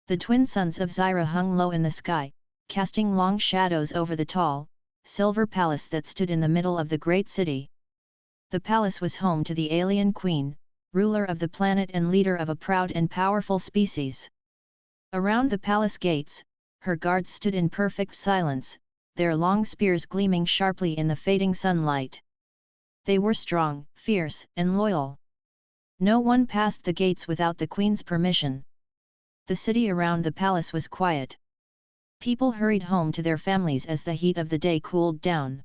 The twin sons of Zyra hung low in the sky, casting long shadows over the tall, silver palace that stood in the middle of the great city. The palace was home to the alien queen, ruler of the planet and leader of a proud and powerful species. Around the palace gates, her guards stood in perfect silence, their long spears gleaming sharply in the fading sunlight. They were strong, fierce, and loyal. No one passed the gates without the queen's permission. The city around the palace was quiet. People hurried home to their families as the heat of the day cooled down.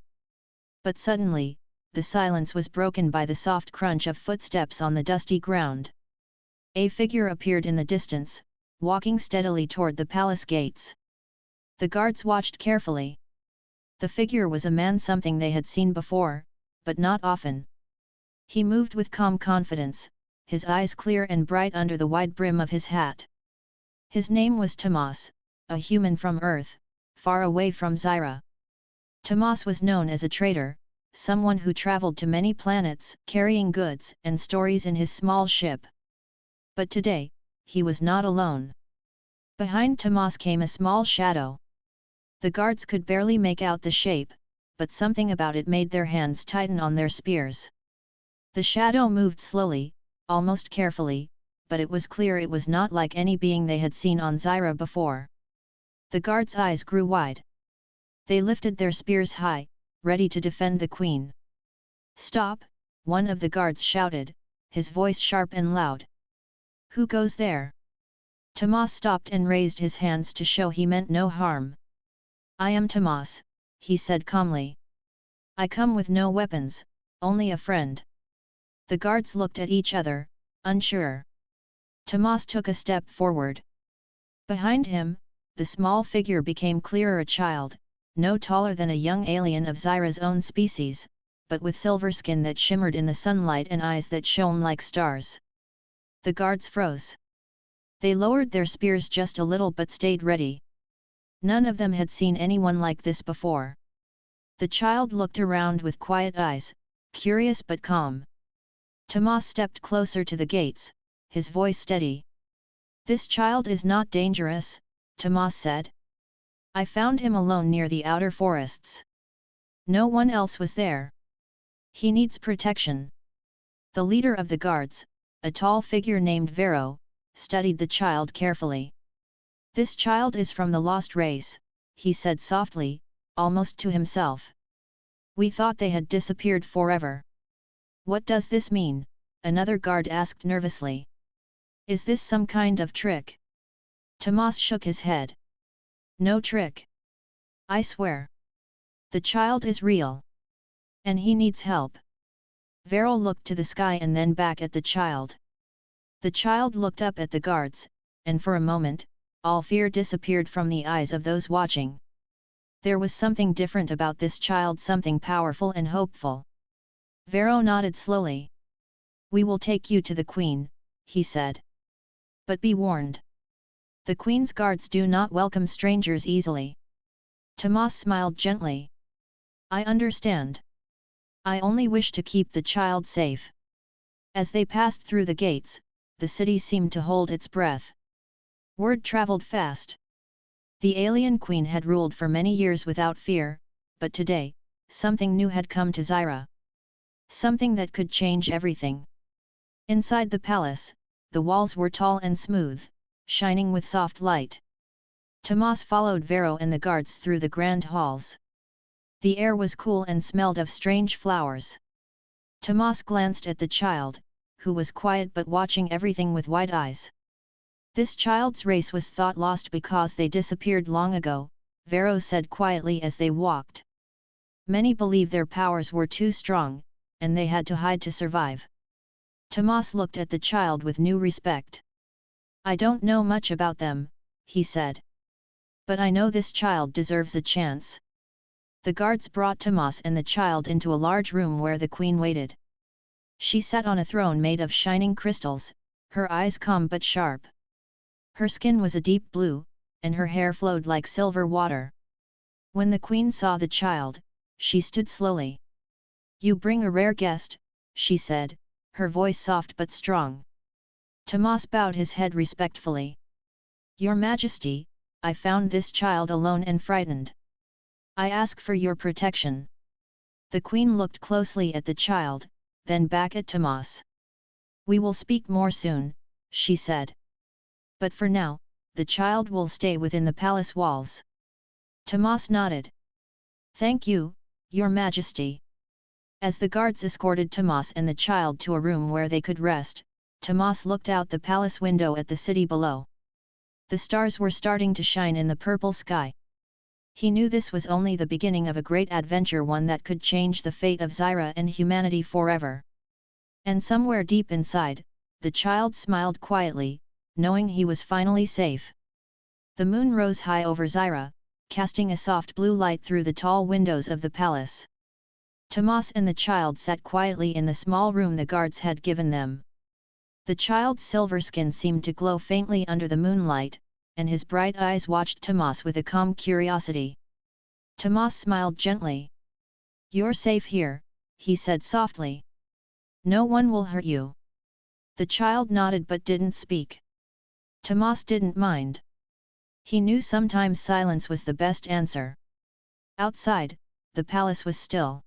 But suddenly, the silence was broken by the soft crunch of footsteps on the dusty ground. A figure appeared in the distance, walking steadily toward the palace gates. The guards watched carefully. The figure was a man, something they had seen before, but not often. He moved with calm confidence, his eyes clear and bright under the wide brim of his hat. His name was Tomas, a human from Earth, far away from Zyra. Tomas was known as a trader, someone who traveled to many planets, carrying goods and stories in his small ship. But today, he was not alone. Behind Tomas came a small shadow. The guards could barely make out the shape, but something about it made their hands tighten on their spears. The shadow moved slowly, almost carefully, but it was clear it was not like any being they had seen on Zyra before. The guards' eyes grew wide. They lifted their spears high, ready to defend the queen. "Stop!" one of the guards shouted, his voice sharp and loud. "Who goes there?" Tomas stopped and raised his hands to show he meant no harm. "I am Tomas," he said calmly. "I come with no weapons, only a friend." The guards looked at each other, unsure. Tomas took a step forward. Behind him, the small figure became clearer, a child, no taller than a young alien of Zyra's own species, but with silver skin that shimmered in the sunlight and eyes that shone like stars. The guards froze. They lowered their spears just a little but stayed ready. None of them had seen anyone like this before. The child looked around with quiet eyes, curious but calm. Tomas stepped closer to the gates, his voice steady. "This child is not dangerous," Tomas said. "I found him alone near the outer forests. No one else was there. He needs protection." The leader of the guards, a tall figure named Vero, studied the child carefully. "This child is from the lost race," he said softly, almost to himself. "We thought they had disappeared forever." "What does this mean?" another guard asked nervously. "Is this some kind of trick?" Tomas shook his head. "No trick. I swear. The child is real. And he needs help." Vero looked to the sky and then back at the child. The child looked up at the guards, and for a moment, all fear disappeared from the eyes of those watching. There was something different about this child, something powerful and hopeful. Vero nodded slowly. "We will take you to the queen," he said. "But be warned. The queen's guards do not welcome strangers easily." Tomas smiled gently. "I understand. I only wish to keep the child safe." As they passed through the gates, the city seemed to hold its breath. Word traveled fast. The alien queen had ruled for many years without fear, but today, something new had come to Zyra. Something that could change everything. Inside the palace, the walls were tall and smooth, shining with soft light. Tomas followed Vero and the guards through the grand halls. The air was cool and smelled of strange flowers. Tomas glanced at the child, who was quiet but watching everything with wide eyes. "This child's race was thought lost because they disappeared long ago," Vero said quietly as they walked. "Many believe their powers were too strong, and they had to hide to survive." Tomas looked at the child with new respect. "I don't know much about them," he said. "But I know this child deserves a chance." The guards brought Tomas and the child into a large room where the queen waited. She sat on a throne made of shining crystals, her eyes calm but sharp. Her skin was a deep blue, and her hair flowed like silver water. When the queen saw the child, she stood slowly. "You bring a rare guest," she said, her voice soft but strong. Tomas bowed his head respectfully. Your Majesty, I found this child alone and frightened. I ask for your protection. The queen looked closely at the child, then back at Tomas. We will speak more soon, she said. But for now, the child will stay within the palace walls. Tomas nodded. Thank you, Your Majesty. As the guards escorted Tomas and the child to a room where they could rest, Tomas looked out the palace window at the city below. The stars were starting to shine in the purple sky. He knew this was only the beginning of a great adventure, one that could change the fate of Zyra and humanity forever. And somewhere deep inside, the child smiled quietly, knowing he was finally safe. The moon rose high over Zyra, casting a soft blue light through the tall windows of the palace. Tomas and the child sat quietly in the small room the guards had given them. The child's silver skin seemed to glow faintly under the moonlight, and his bright eyes watched Tomas with a calm curiosity. Tomas smiled gently. You're safe here, he said softly. No one will hurt you. The child nodded but didn't speak. Tomas didn't mind. He knew sometimes silence was the best answer. Outside, the palace was still.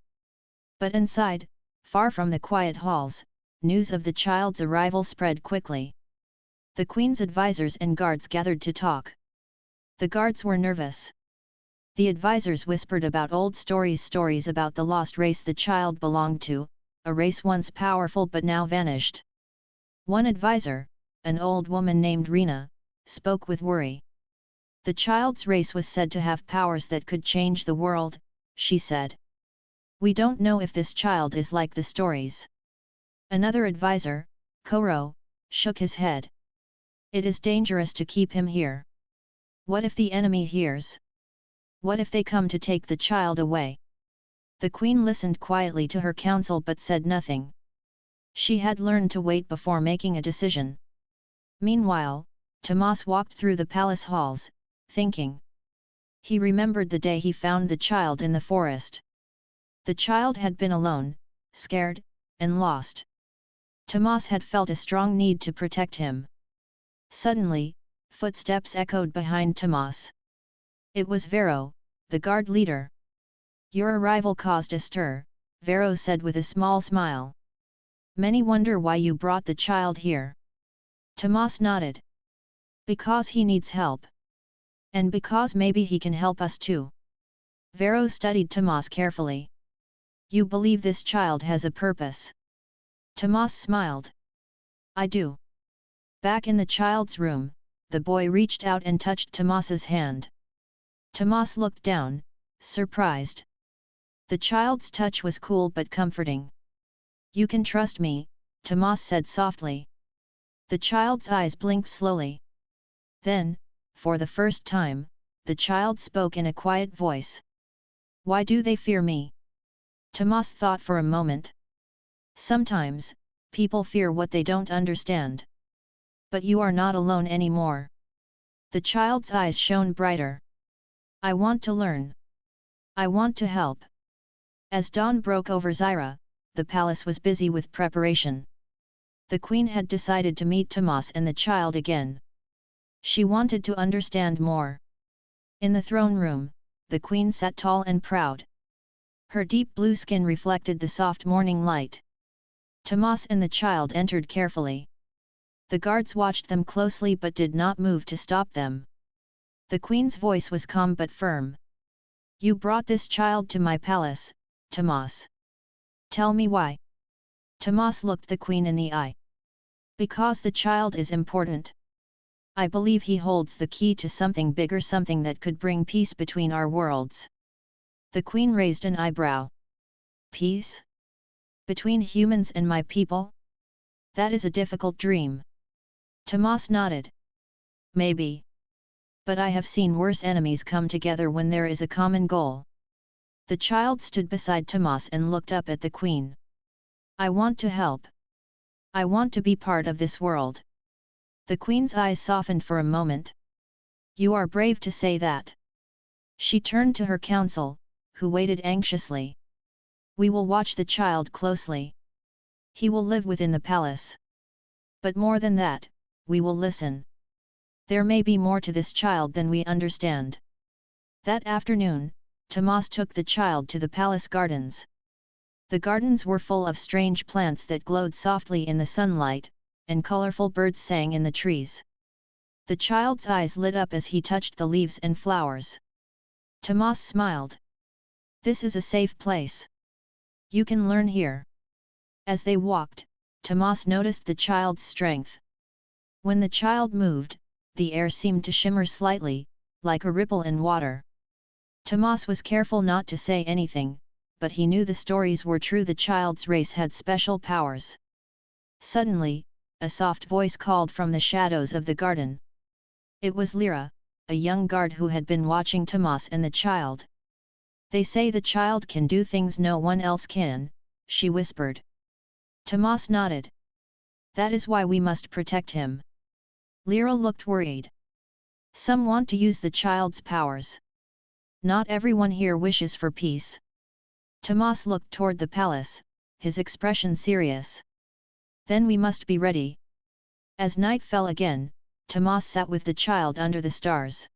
But inside, far from the quiet halls, news of the child's arrival spread quickly. The queen's advisors and guards gathered to talk. The guards were nervous. The advisors whispered about old stories about the lost race the child belonged to, a race once powerful but now vanished. One advisor, an old woman named Rena, spoke with worry. The child's race was said to have powers that could change the world, she said. We don't know if this child is like the stories. Another advisor, Koro, shook his head. It is dangerous to keep him here. What if the enemy hears? What if they come to take the child away? The queen listened quietly to her counsel but said nothing. She had learned to wait before making a decision. Meanwhile, Tomas walked through the palace halls, thinking. He remembered the day he found the child in the forest. The child had been alone, scared, and lost. Tomas had felt a strong need to protect him. Suddenly, footsteps echoed behind Tomas. It was Vero, the guard leader. Your arrival caused a stir, Vero said with a small smile. Many wonder why you brought the child here. Tomas nodded. Because he needs help. And because maybe he can help us too. Vero studied Tomas carefully. You believe this child has a purpose? Tomas smiled. I do. Back in the child's room, the boy reached out and touched Tomas's hand. Tomas looked down, surprised. The child's touch was cool but comforting. You can trust me, Tomas said softly. The child's eyes blinked slowly. Then, for the first time, the child spoke in a quiet voice. Why do they fear me? Tomas thought for a moment. Sometimes, people fear what they don't understand. But you are not alone anymore. The child's eyes shone brighter. I want to learn. I want to help. As dawn broke over Zyra, the palace was busy with preparation. The queen had decided to meet Tomas and the child again. She wanted to understand more. In the throne room, the queen sat tall and proud. Her deep blue skin reflected the soft morning light. Tomas and the child entered carefully. The guards watched them closely but did not move to stop them. The queen's voice was calm but firm. You brought this child to my palace, Tomas. Tell me why. Tomas looked the queen in the eye. Because the child is important. I believe he holds the key to something bigger, something that could bring peace between our worlds. The queen raised an eyebrow. Peace? Between humans and my people? That is a difficult dream. Tomas nodded. Maybe. But I have seen worse enemies come together when there is a common goal. The child stood beside Tomas and looked up at the queen. I want to help. I want to be part of this world. The queen's eyes softened for a moment. You are brave to say that. She turned to her council, who waited anxiously. We will watch the child closely. He will live within the palace. But more than that, we will listen. There may be more to this child than we understand. That afternoon, Tomas took the child to the palace gardens. The gardens were full of strange plants that glowed softly in the sunlight, and colorful birds sang in the trees. The child's eyes lit up as he touched the leaves and flowers. Tomas smiled. This is a safe place. You can learn here. As they walked, Tomas noticed the child's strength. When the child moved, the air seemed to shimmer slightly, like a ripple in water. Tomas was careful not to say anything, but he knew the stories were true. The child's race had special powers. Suddenly, a soft voice called from the shadows of the garden. It was Lyra, a young guard who had been watching Tomas and the child. They say the child can do things no one else can, she whispered. Tomas nodded. That is why we must protect him. Lyra looked worried. Some want to use the child's powers. Not everyone here wishes for peace. Tomas looked toward the palace, his expression serious. Then we must be ready. As night fell again, Tomas sat with the child under the stars.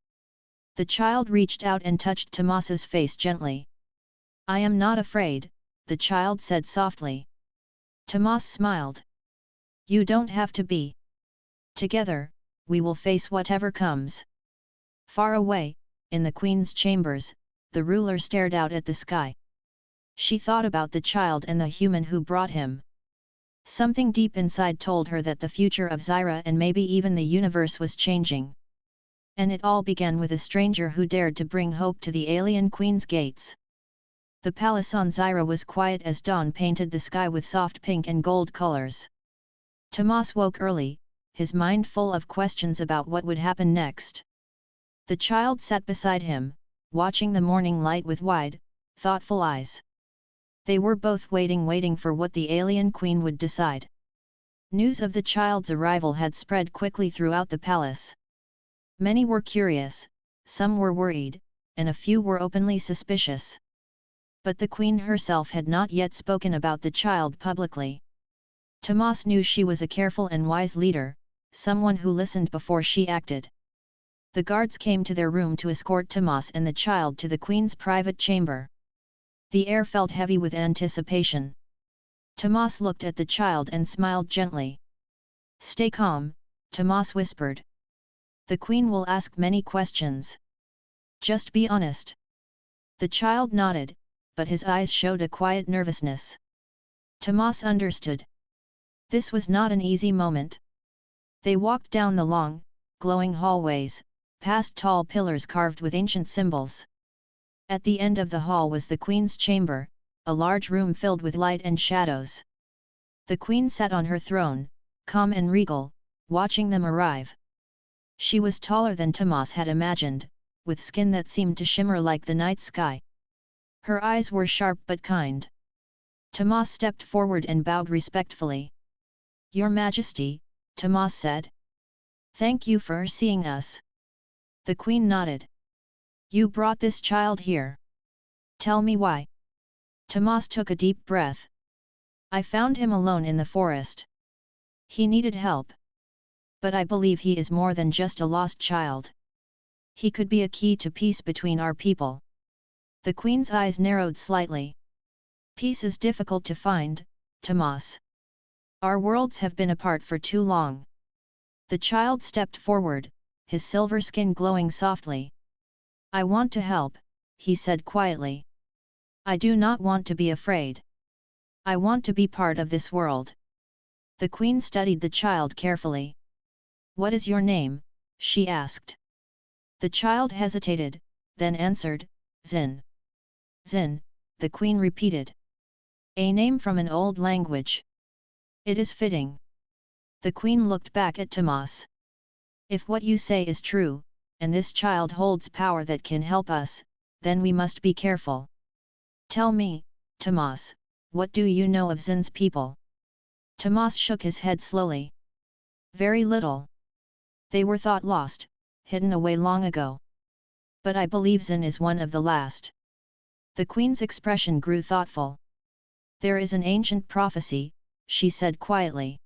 The child reached out and touched Tomas's face gently. I am not afraid, the child said softly. Tomas smiled. You don't have to be. Together, we will face whatever comes. Far away, in the queen's chambers, the ruler stared out at the sky. She thought about the child and the human who brought him. Something deep inside told her that the future of Zyra and maybe even the universe was changing. And it all began with a stranger who dared to bring hope to the alien queen's gates. The palace on Zyra was quiet as dawn painted the sky with soft pink and gold colors. Tomas woke early, his mind full of questions about what would happen next. The child sat beside him, watching the morning light with wide, thoughtful eyes. They were both waiting for what the alien queen would decide. News of the child's arrival had spread quickly throughout the palace. Many were curious, some were worried, and a few were openly suspicious. But the queen herself had not yet spoken about the child publicly. Tomas knew she was a careful and wise leader, someone who listened before she acted. The guards came to their room to escort Tomas and the child to the queen's private chamber. The air felt heavy with anticipation. Tomas looked at the child and smiled gently. Stay calm, Tomas whispered. The queen will ask many questions. Just be honest. The child nodded, but his eyes showed a quiet nervousness. Tomas understood. This was not an easy moment. They walked down the long, glowing hallways, past tall pillars carved with ancient symbols. At the end of the hall was the queen's chamber, a large room filled with light and shadows. The queen sat on her throne, calm and regal, watching them arrive. She was taller than Tomas had imagined, with skin that seemed to shimmer like the night sky. Her eyes were sharp but kind. Tomas stepped forward and bowed respectfully. Your Majesty, Tomas said. Thank you for seeing us. The queen nodded. You brought this child here. Tell me why. Tomas took a deep breath. I found him alone in the forest. He needed help. But I believe he is more than just a lost child. He could be a key to peace between our people. The queen's eyes narrowed slightly. Peace is difficult to find, Tomas. Our worlds have been apart for too long. The child stepped forward, his silver skin glowing softly. I want to help, he said quietly. I do not want to be afraid. I want to be part of this world. The queen studied the child carefully. What is your name? She asked. The child hesitated, then answered, Zin. Zin, the queen repeated. A name from an old language. It is fitting. The queen looked back at Tomas. If what you say is true, and this child holds power that can help us, then we must be careful. Tell me, Tomas, what do you know of Zin's people? Tomas shook his head slowly. Very little. They were thought lost, hidden away long ago. But I believe Zin is one of the last. The queen's expression grew thoughtful. There is an ancient prophecy, she said quietly.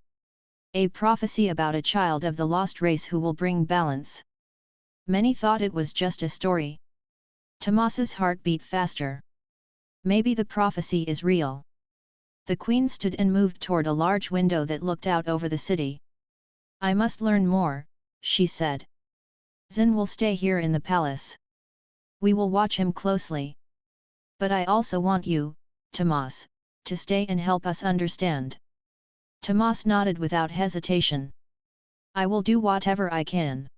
A prophecy about a child of the lost race who will bring balance. Many thought it was just a story. Tomas's heart beat faster. Maybe the prophecy is real. The queen stood and moved toward a large window that looked out over the city. I must learn more, she said. Zin will stay here in the palace. We will watch him closely. But I also want you, Tomas, to stay and help us understand. Tomas nodded without hesitation. I will do whatever I can.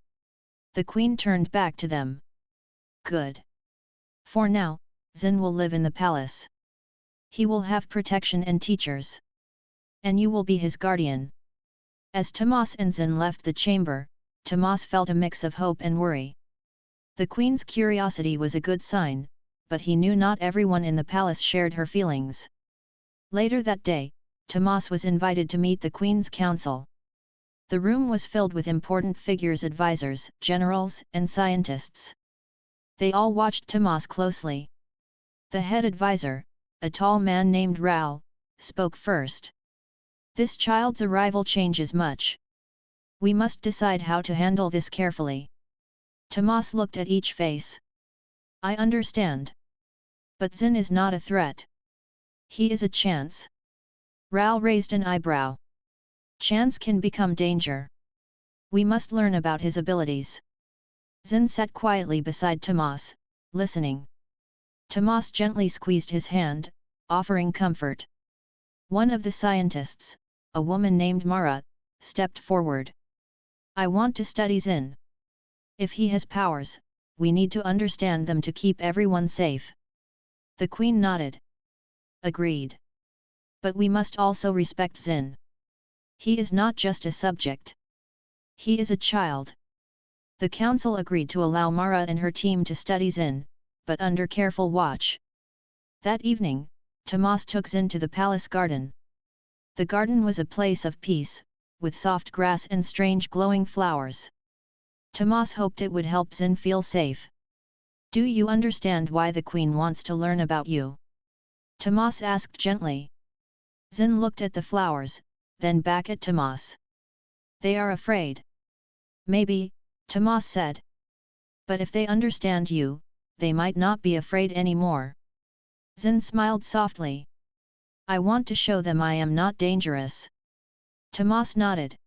The queen turned back to them. Good. For now, Zin will live in the palace. He will have protection and teachers. And you will be his guardian. As Tomas and Zin left the chamber, Tomas felt a mix of hope and worry. The queen's curiosity was a good sign, but he knew not everyone in the palace shared her feelings. Later that day, Tomas was invited to meet the queen's council. The room was filled with important figures, advisors, generals, and scientists. They all watched Tomas closely. The head advisor, a tall man named Ravi, spoke first. This child's arrival changes much. We must decide how to handle this carefully. Tomas looked at each face. I understand. But Zin is not a threat. He is a chance. Ravi raised an eyebrow. Chance can become danger. We must learn about his abilities. Zin sat quietly beside Tomas, listening. Tomas gently squeezed his hand, offering comfort. One of the scientists, a woman named Mara, stepped forward. I want to study Zin. If he has powers, we need to understand them to keep everyone safe. The queen nodded. Agreed. But we must also respect Zin. He is not just a subject. He is a child. The council agreed to allow Mara and her team to study Zin, but under careful watch. That evening, Tomas took Zin to the palace garden. The garden was a place of peace, with soft grass and strange glowing flowers. Tomas hoped it would help Zin feel safe. Do you understand why the queen wants to learn about you? Tomas asked gently. Zin looked at the flowers, then back at Tomas. They are afraid. Maybe, Tomas said. But if they understand you, they might not be afraid anymore. Zin smiled softly. I want to show them I am not dangerous. Tomas nodded.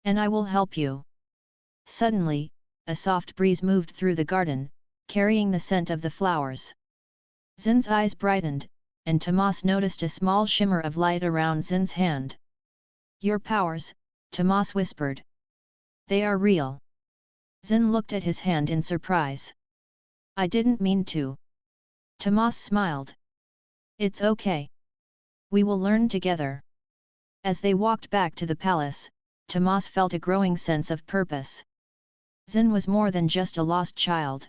And I will help you. Suddenly, a soft breeze moved through the garden, carrying the scent of the flowers. Zin's eyes brightened, and Tomas noticed a small shimmer of light around Zin's hand. Your powers, Tomas whispered. They are real. Zin looked at his hand in surprise. I didn't mean to. Tomas smiled. It's okay. We will learn together. As they walked back to the palace, Tomas felt a growing sense of purpose. Zin was more than just a lost child.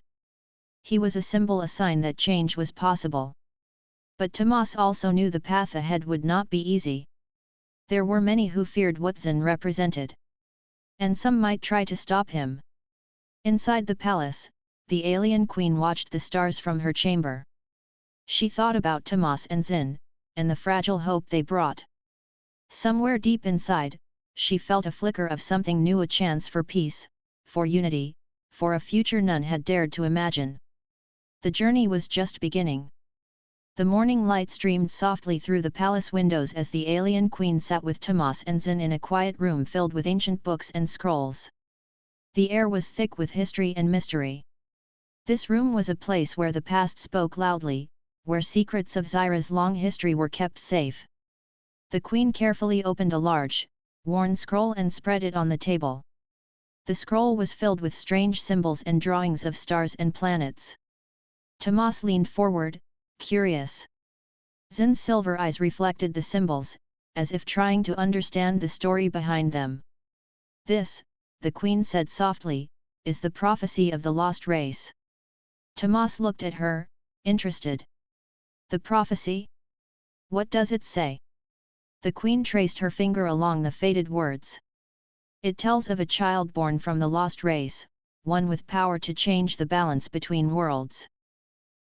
He was a symbol, a sign that change was possible. But Tomas also knew the path ahead would not be easy. There were many who feared what Zin represented. And some might try to stop him. Inside the palace, the alien queen watched the stars from her chamber. She thought about Tomas and Zin, and the fragile hope they brought. Somewhere deep inside, she felt a flicker of something new, a chance for peace, for unity, for a future none had dared to imagine. The journey was just beginning. The morning light streamed softly through the palace windows as the alien queen sat with Tomas and Zin in a quiet room filled with ancient books and scrolls. The air was thick with history and mystery. This room was a place where the past spoke loudly, where secrets of Zyra's long history were kept safe. The queen carefully opened a large, worn scroll and spread it on the table. The scroll was filled with strange symbols and drawings of stars and planets. Tomas leaned forward, curious. Zin's silver eyes reflected the symbols, as if trying to understand the story behind them. This, the queen said softly, is the prophecy of the lost race. Tomas looked at her, interested. The prophecy? What does it say? The queen traced her finger along the faded words. It tells of a child born from the lost race, one with power to change the balance between worlds.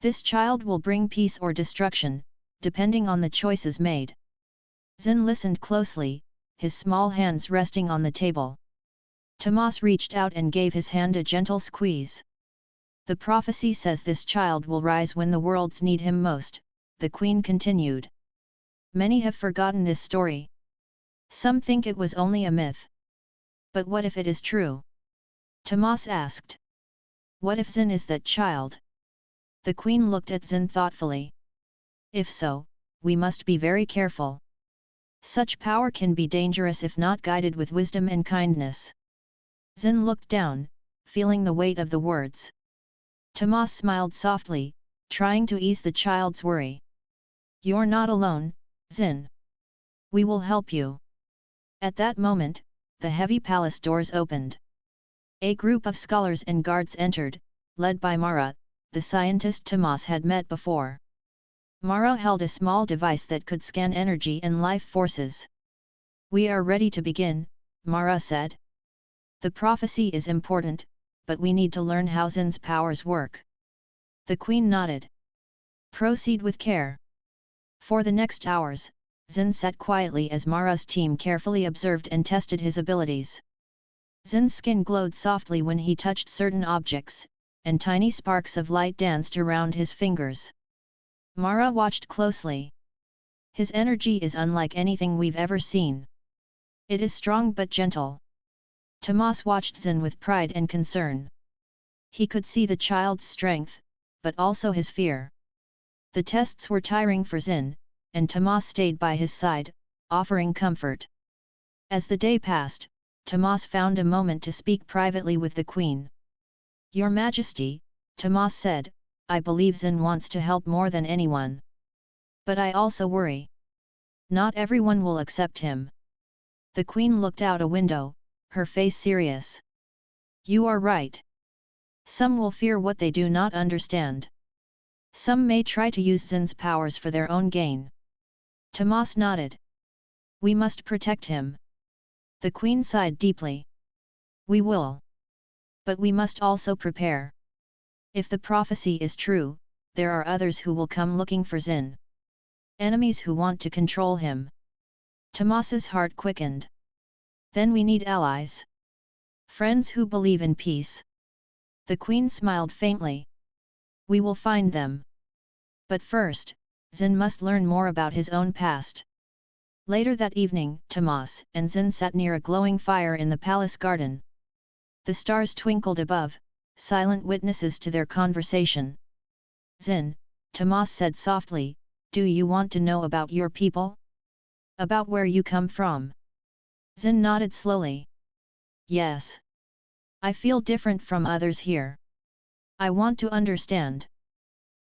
This child will bring peace or destruction, depending on the choices made. Zin listened closely, his small hands resting on the table. Tomas reached out and gave his hand a gentle squeeze. The prophecy says this child will rise when the worlds need him most, the queen continued. Many have forgotten this story. Some think it was only a myth. But what if it is true? Tomas asked. What if Xin is that child? The queen looked at Xin thoughtfully. If so, we must be very careful. Such power can be dangerous if not guided with wisdom and kindness. Xin looked down, feeling the weight of the words. Tomas smiled softly, trying to ease the child's worry. You're not alone, Xin. We will help you. At that moment, the heavy palace doors opened. A group of scholars and guards entered, led by Mara, the scientist Tomas had met before. Mara held a small device that could scan energy and life forces. We are ready to begin, Mara said. The prophecy is important, but we need to learn how Xin's powers work. The queen nodded. Proceed with care. For the next hours, Xin sat quietly as Mara's team carefully observed and tested his abilities. Xin's skin glowed softly when he touched certain objects, and tiny sparks of light danced around his fingers. Mara watched closely. His energy is unlike anything we've ever seen. It is strong but gentle. Tomas watched Xin with pride and concern. He could see the child's strength, but also his fear. The tests were tiring for Xin, and Tomas stayed by his side, offering comfort. As the day passed, Tomas found a moment to speak privately with the queen. Your Majesty, Tomas said, I believe Xin wants to help more than anyone. But I also worry. Not everyone will accept him. The queen looked out a window, her face serious. You are right. Some will fear what they do not understand. Some may try to use Xin's powers for their own gain. Tomas nodded. We must protect him. The queen sighed deeply. We will. But we must also prepare. If the prophecy is true, there are others who will come looking for Xin. Enemies who want to control him. Tomas's heart quickened. Then we need allies. Friends who believe in peace. The queen smiled faintly. We will find them. But first, Xin must learn more about his own past. Later that evening, Tomas and Xin sat near a glowing fire in the palace garden. The stars twinkled above, silent witnesses to their conversation. Xin, Tomas said softly, do you want to know about your people? About where you come from? Xin nodded slowly. Yes. I feel different from others here. I want to understand.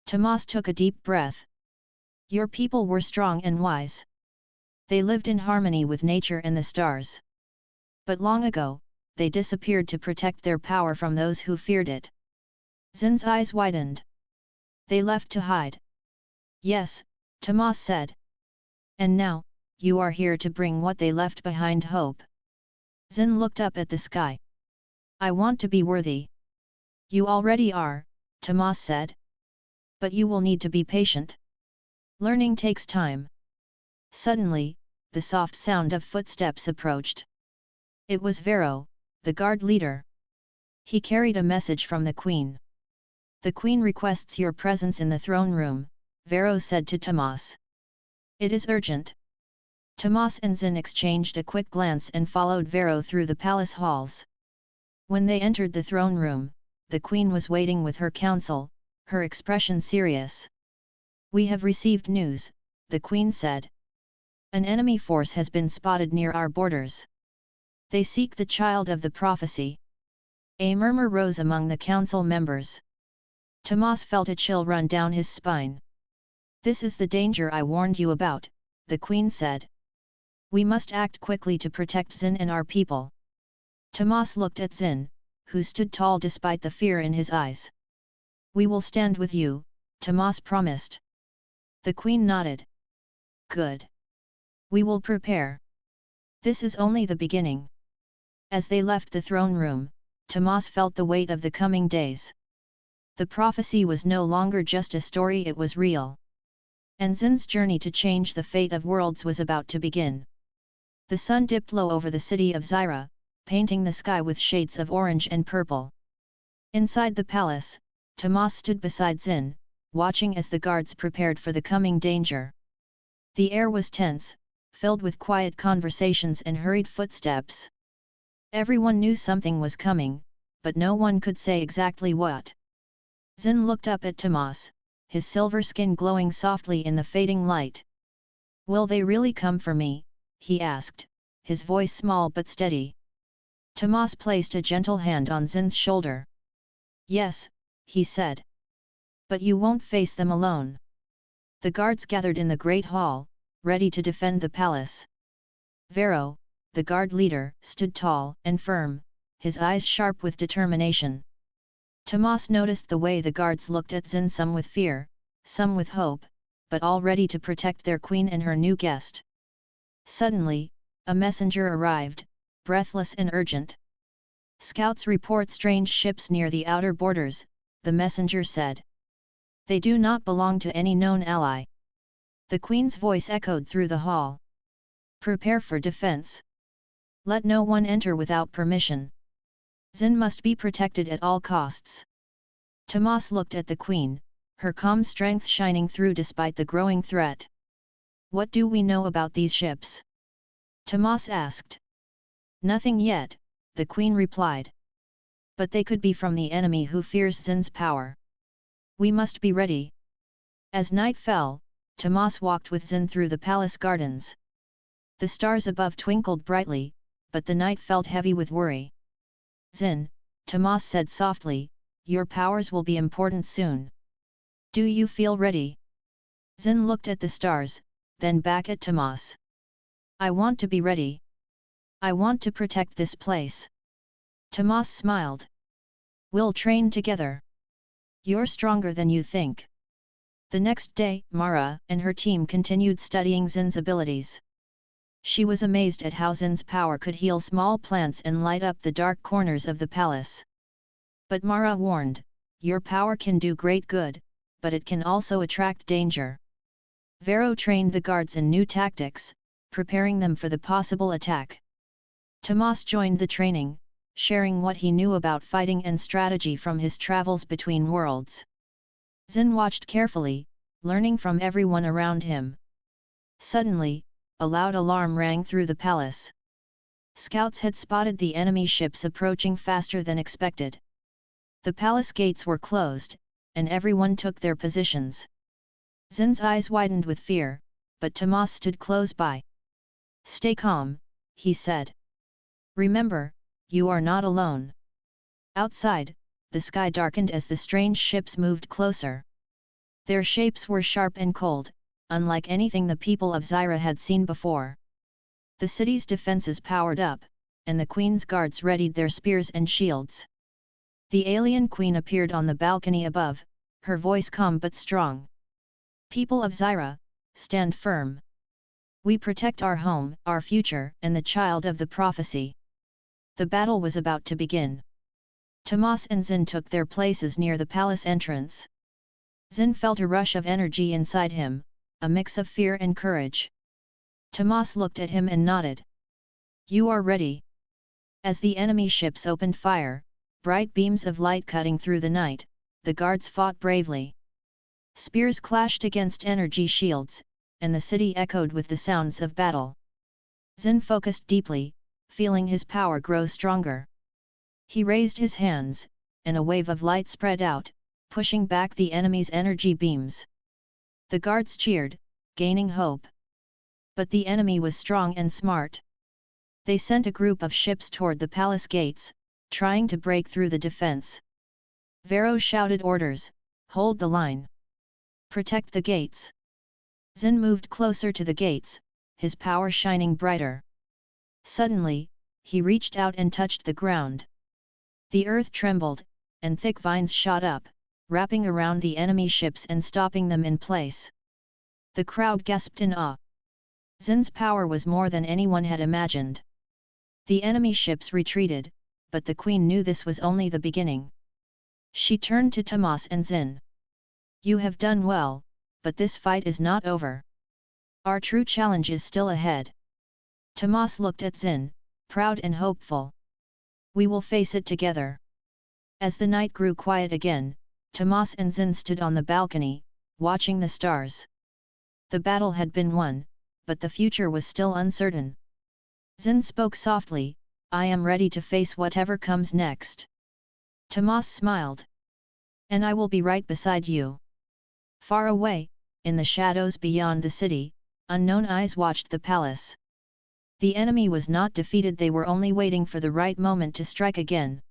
Tomas took a deep breath. Your people were strong and wise. They lived in harmony with nature and the stars. But long ago, they disappeared to protect their power from those who feared it. Xin's eyes widened. They left to hide. Yes, Tomas said. And now, you are here to bring what they left behind, hope. Xin looked up at the sky. I want to be worthy. You already are, Tomas said. But you will need to be patient. Learning takes time. Suddenly, the soft sound of footsteps approached. It was Vero, the guard leader. He carried a message from the queen. The queen requests your presence in the throne room, Vero said to Tomas. It is urgent. Tomas and Xin exchanged a quick glance and followed Vero through the palace halls. When they entered the throne room, the queen was waiting with her council, her expression serious. We have received news, the queen said. An enemy force has been spotted near our borders. They seek the child of the prophecy. A murmur rose among the council members. Tomas felt a chill run down his spine. This is the danger I warned you about, the queen said. We must act quickly to protect Xin and our people. Tomas looked at Xin, who stood tall despite the fear in his eyes. We will stand with you, Tomas promised. The queen nodded. Good. We will prepare. This is only the beginning. As they left the throne room, Tomas felt the weight of the coming days. The prophecy was no longer just a story, it was real. And Xin's journey to change the fate of worlds was about to begin. The sun dipped low over the city of Zyra, painting the sky with shades of orange and purple. Inside the palace, Tomas stood beside Xin, watching as the guards prepared for the coming danger. The air was tense, filled with quiet conversations and hurried footsteps. Everyone knew something was coming, but no one could say exactly what. Xin looked up at Tomas, his silver skin glowing softly in the fading light. "Will they really come for me?" he asked, his voice small but steady. Tomas placed a gentle hand on Xin's shoulder. "Yes," he said. "But you won't face them alone." The guards gathered in the great hall, ready to defend the palace. Vero, the guard leader, stood tall and firm, his eyes sharp with determination. Tomas noticed the way the guards looked at Xin, some with fear, some with hope, but all ready to protect their queen and her new guest. Suddenly, a messenger arrived, breathless and urgent. "Scouts report strange ships near the outer borders," the messenger said. "They do not belong to any known ally." The queen's voice echoed through the hall. "Prepare for defense. Let no one enter without permission. Xin must be protected at all costs." Tomas looked at the queen, her calm strength shining through despite the growing threat. "What do we know about these ships?" Tomas asked. "Nothing yet," the queen replied. "But they could be from the enemy who fears Xin's power. We must be ready." As night fell, Tomas walked with Xin through the palace gardens. The stars above twinkled brightly, but the night felt heavy with worry. "Xin," Tomas said softly, "your powers will be important soon. Do you feel ready?" Xin looked at the stars, then back at Tomas. "I want to be ready. I want to protect this place." Tomas smiled. "We'll train together. You're stronger than you think." The next day, Mara and her team continued studying Xin's abilities. She was amazed at how Xin's power could heal small plants and light up the dark corners of the palace. But Mara warned, "Your power can do great good, but it can also attract danger." Vero trained the guards in new tactics, preparing them for the possible attack. Tomas joined the training, sharing what he knew about fighting and strategy from his travels between worlds. Xin watched carefully, learning from everyone around him. Suddenly, a loud alarm rang through the palace. Scouts had spotted the enemy ships approaching faster than expected. The palace gates were closed, and everyone took their positions. Xin's eyes widened with fear, but Tomas stood close by. "Stay calm," he said. "Remember, you are not alone." Outside, the sky darkened as the strange ships moved closer. Their shapes were sharp and cold, unlike anything the people of Zyra had seen before. The city's defenses powered up, and the queen's guards readied their spears and shields. The alien queen appeared on the balcony above, her voice calm but strong. "People of Zyra, stand firm. We protect our home, our future, and the child of the prophecy." The battle was about to begin. Tomas and Xin took their places near the palace entrance. Xin felt a rush of energy inside him, a mix of fear and courage. Tomas looked at him and nodded. "You are ready." As the enemy ships opened fire, bright beams of light cutting through the night, the guards fought bravely. Spears clashed against energy shields, and the city echoed with the sounds of battle. Xin focused deeply, feeling his power grow stronger. He raised his hands, and a wave of light spread out, pushing back the enemy's energy beams. The guards cheered, gaining hope. But the enemy was strong and smart. They sent a group of ships toward the palace gates, trying to break through the defense. Vero shouted orders, "Hold the line. Protect the gates." Xin moved closer to the gates, his power shining brighter. Suddenly, he reached out and touched the ground. The earth trembled, and thick vines shot up, wrapping around the enemy ships and stopping them in place. The crowd gasped in awe. Xin's power was more than anyone had imagined. The enemy ships retreated, but the queen knew this was only the beginning. She turned to Tomas and Xin. "You have done well, but this fight is not over. Our true challenge is still ahead." Tomas looked at Xin, proud and hopeful. We will face it together. As the night grew quiet again, Tomas and Xin stood on the balcony, watching the stars. The battle had been won, but the future was still uncertain. Xin spoke softly, I am ready to face whatever comes next. Tomas smiled. And I will be right beside you. Far away, in the shadows beyond the city, unknown eyes watched the palace. The enemy was not defeated, they were only waiting for the right moment to strike again.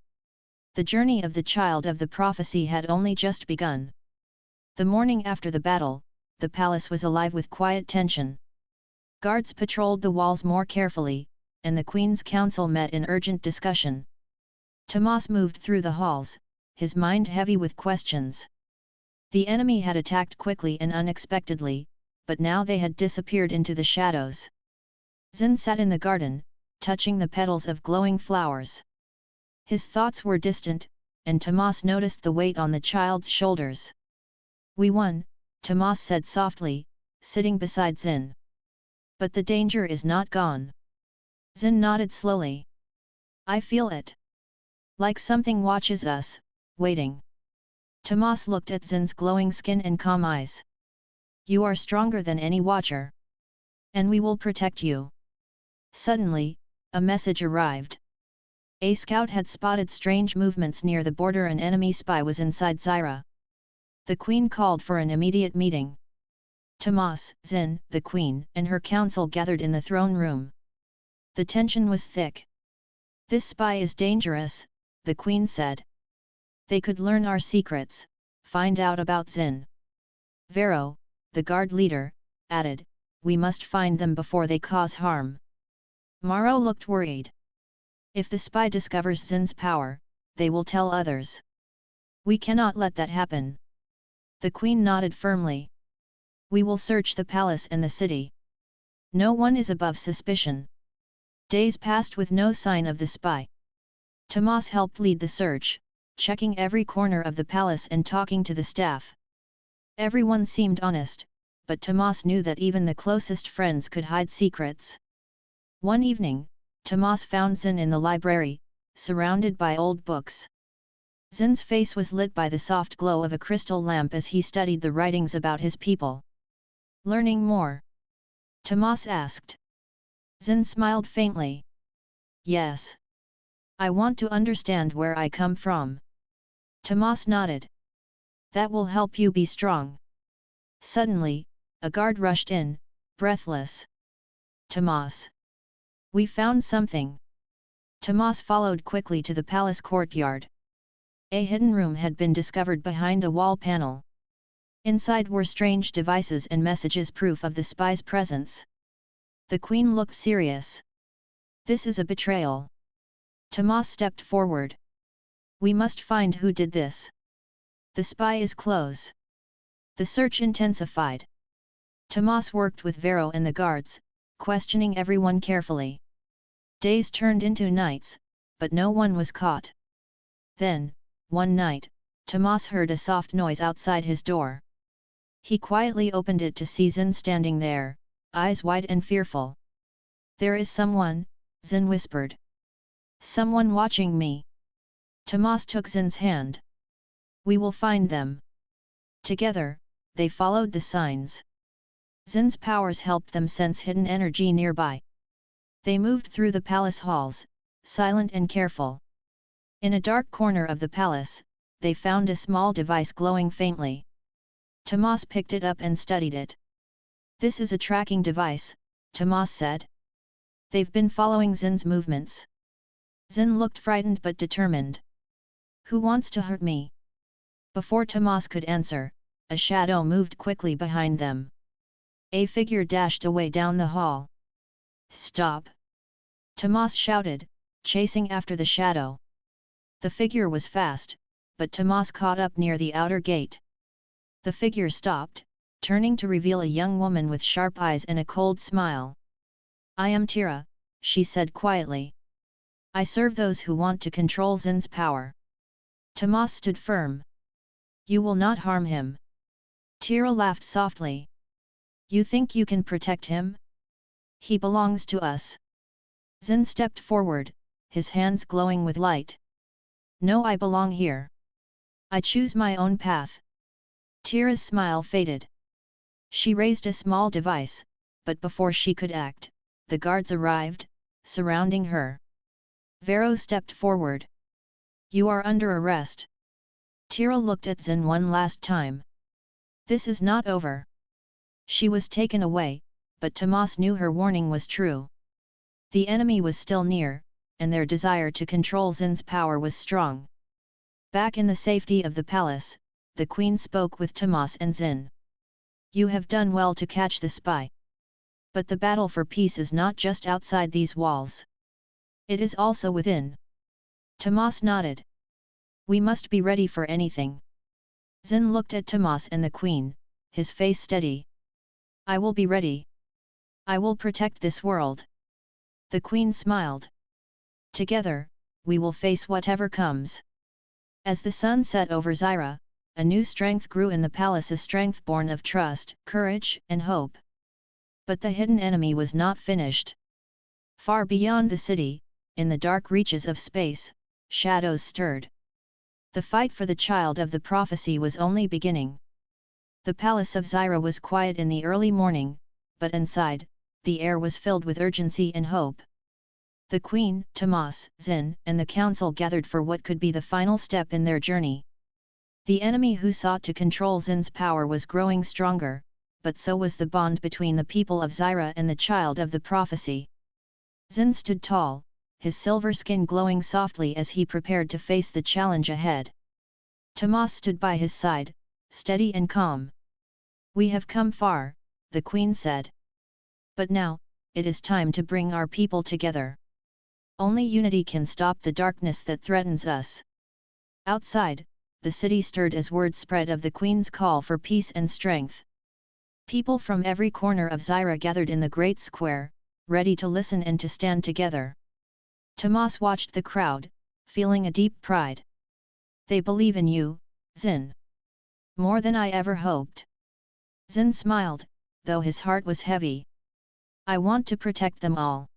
The journey of the child of the prophecy had only just begun. The morning after the battle, the palace was alive with quiet tension. Guards patrolled the walls more carefully, and the Queen's council met in urgent discussion. Tomas moved through the halls, his mind heavy with questions. The enemy had attacked quickly and unexpectedly, but now they had disappeared into the shadows. Xin sat in the garden, touching the petals of glowing flowers. His thoughts were distant, and Tomas noticed the weight on the child's shoulders. We won, Tomas said softly, sitting beside Xin. But the danger is not gone. Xin nodded slowly. I feel it. Like something watches us, waiting. Tomas looked at Xin's glowing skin and calm eyes. You are stronger than any watcher. And we will protect you. Suddenly, a message arrived. A scout had spotted strange movements near the border. An enemy spy was inside Zyra. The Queen called for an immediate meeting. Tomas, Xin, the Queen, and her council gathered in the throne room. The tension was thick. This spy is dangerous, the Queen said. They could learn our secrets, find out about Xin. Vero, the guard leader, added, we must find them before they cause harm. Maro looked worried. If the spy discovers Xin's power, they will tell others. We cannot let that happen. The Queen nodded firmly. We will search the palace and the city. No one is above suspicion. Days passed with no sign of the spy. Tomas helped lead the search, checking every corner of the palace and talking to the staff. Everyone seemed honest, but Tomas knew that even the closest friends could hide secrets. One evening, Tomas found Xin in the library, surrounded by old books. Xin's face was lit by the soft glow of a crystal lamp as he studied the writings about his people. Learning more? Tomas asked. Xin smiled faintly. Yes. I want to understand where I come from. Tomas nodded. That will help you be strong. Suddenly, a guard rushed in, breathless. Tomas. We found something. Tomas followed quickly to the palace courtyard. A hidden room had been discovered behind a wall panel. Inside were strange devices and messages, proof of the spy's presence. The Queen looked serious. This is a betrayal. Tomas stepped forward. We must find who did this. The spy is close. The search intensified. Tomas worked with Vero and the guards, questioning everyone carefully. Days turned into nights, but no one was caught. Then, one night, Tomas heard a soft noise outside his door. He quietly opened it to see Xin standing there, eyes wide and fearful. There is someone, Xin whispered. Someone watching me. Tomas took Xin's hand. We will find them. Together, they followed the signs. Xin's powers helped them sense hidden energy nearby. They moved through the palace halls, silent and careful. In a dark corner of the palace, they found a small device glowing faintly. Tomas picked it up and studied it. This is a tracking device, Tomas said. They've been following Xin's movements. Xin looked frightened but determined. Who wants to hurt me? Before Tomas could answer, a shadow moved quickly behind them. A figure dashed away down the hall. Stop! Tomas shouted, chasing after the shadow. The figure was fast, but Tomas caught up near the outer gate. The figure stopped, turning to reveal a young woman with sharp eyes and a cold smile. I am Tira, she said quietly. I serve those who want to control Xin's power. Tomas stood firm. You will not harm him. Tira laughed softly. You think you can protect him? He belongs to us. Zin stepped forward, his hands glowing with light. No, I belong here. I choose my own path. Tira's smile faded. She raised a small device, but before she could act, the guards arrived, surrounding her. Vero stepped forward. You are under arrest. Tira looked at Zin one last time. This is not over. She was taken away, but Tomas knew her warning was true. The enemy was still near, and their desire to control Zin's power was strong. Back in the safety of the palace, the queen spoke with Tomas and Zin. You have done well to catch the spy. But the battle for peace is not just outside these walls. It is also within. Tomas nodded. We must be ready for anything. Zin looked at Tomas and the queen, his face steady. I will be ready. I will protect this world. The queen smiled. Together, we will face whatever comes. As the sun set over Zyra, a new strength grew in the palace, a strength born of trust, courage, and hope. But the hidden enemy was not finished. Far beyond the city, in the dark reaches of space, shadows stirred. The fight for the child of the prophecy was only beginning. The palace of Zyra was quiet in the early morning, but inside, the air was filled with urgency and hope. The queen, Tomas, Zin, and the council gathered for what could be the final step in their journey. The enemy who sought to control Zin's power was growing stronger, but so was the bond between the people of Zyra and the child of the prophecy. Zin stood tall, his silver skin glowing softly as he prepared to face the challenge ahead. Tomas stood by his side, steady and calm. We have come far, the queen said. But now, it is time to bring our people together. Only unity can stop the darkness that threatens us. Outside, the city stirred as word spread of the queen's call for peace and strength. People from every corner of Zyra gathered in the great square, ready to listen and to stand together. Tomas watched the crowd, feeling a deep pride. They believe in you, Zin. More than I ever hoped. Zin smiled, though his heart was heavy. I want to protect them all.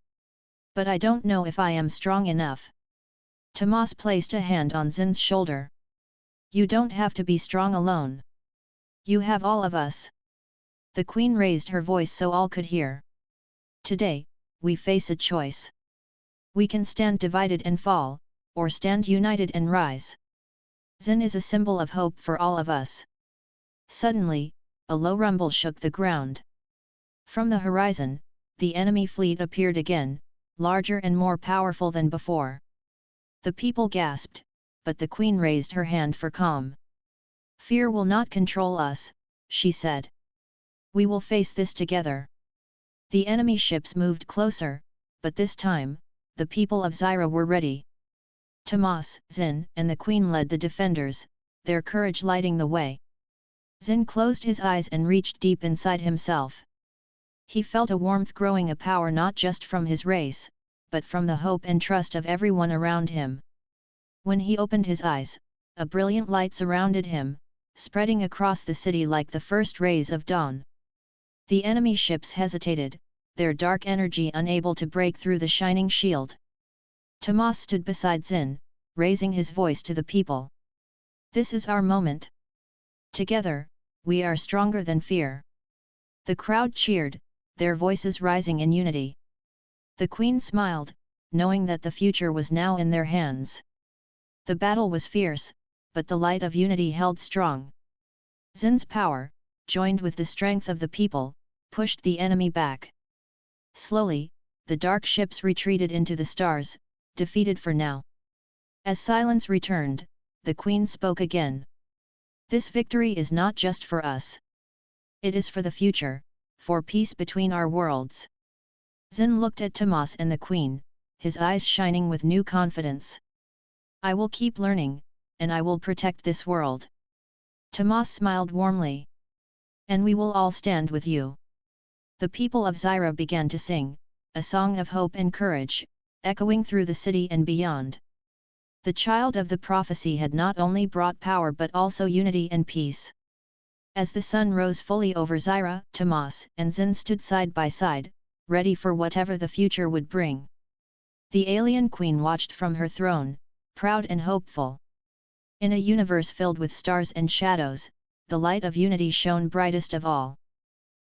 But I don't know if I am strong enough. Tomas placed a hand on Zin's shoulder. You don't have to be strong alone. You have all of us. The queen raised her voice so all could hear. Today, we face a choice. We can stand divided and fall, or stand united and rise. Zin is a symbol of hope for all of us. Suddenly, a low rumble shook the ground. From the horizon, the enemy fleet appeared again, larger and more powerful than before. The people gasped, but the queen raised her hand for calm. Fear will not control us, she said. We will face this together. The enemy ships moved closer, but this time, the people of Zyra were ready. Tomas, Zin, and the queen led the defenders, their courage lighting the way. Zin closed his eyes and reached deep inside himself. He felt a warmth growing, a power not just from his race, but from the hope and trust of everyone around him. When he opened his eyes, a brilliant light surrounded him, spreading across the city like the first rays of dawn. The enemy ships hesitated, their dark energy unable to break through the shining shield. Tomas stood beside Zin, raising his voice to the people. This is our moment. Together, we are stronger than fear. The crowd cheered, their voices rising in unity. The queen smiled, knowing that the future was now in their hands. The battle was fierce, but the light of unity held strong. Zin's power, joined with the strength of the people, pushed the enemy back. Slowly, the dark ships retreated into the stars, defeated for now. As silence returned, the queen spoke again. This victory is not just for us. It is for the future, for peace between our worlds. Zin looked at Tomas and the queen, his eyes shining with new confidence. I will keep learning, and I will protect this world. Tomas smiled warmly. And we will all stand with you. The people of Zyra began to sing, a song of hope and courage, echoing through the city and beyond. The child of the prophecy had not only brought power but also unity and peace. As the sun rose fully over Zyra, Tomas and Zin stood side by side, ready for whatever the future would bring. The alien queen watched from her throne, proud and hopeful. In a universe filled with stars and shadows, the light of unity shone brightest of all.